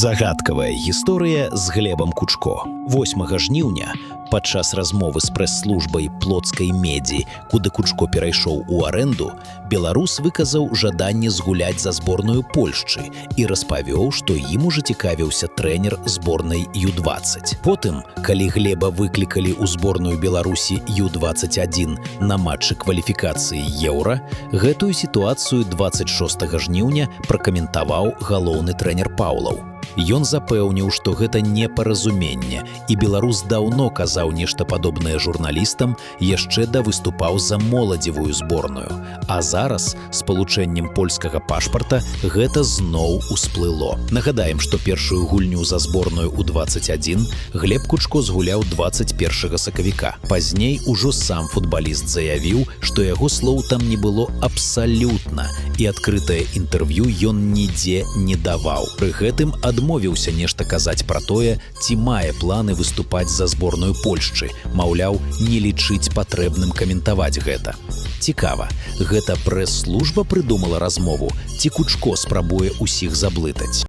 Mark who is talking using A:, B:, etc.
A: Загадкавая гісторыя з Глебам Кучко. 8 жніўня падчас размовы з прэс-службай плотскай медзі, куды Кучко перайшоў у арэнду, беларус выказаў жаданне згуляць за зборную Польшчы і распавёў, што ім ужо цікавіўся трэнер зборнай Ю-20. Потым, калі Глеба выклікалі ў зборную Беларусі Ю-21 на матчы кваліфікацыі Еўра, гэтую сітуацыю 26 жніўня пракаментаваў галоўны трэнер Паўлаў. Ён запэўніў, што гэта непаразуменне, і беларус даўно казаў нешта падобнае журналістам, яшчэ да выступаў за моладзевую зборную. А зараз, спалучэннем польскага пашпарта, гэта зноў усплыло. Нагадаем, што першую гульню за зборную У-21 Глеб Кучко згуляў 21 сакавіка. Пазней ужо сам футбаліст заявіў, што яго слоў там не было абсалютна, і адкрытае інтэрв'ю ён нідзе не даваў. Пры гэтым адмовіўся нешта казаць пра тое, ці мае планы выступаць за зборную Польшчы, маўляў, не лічыць патрэбным каментаваць гэта. Цікава, гэта прэс-служба прыдумала размову, ці Кучко спрабуе ўсіх заблытаць?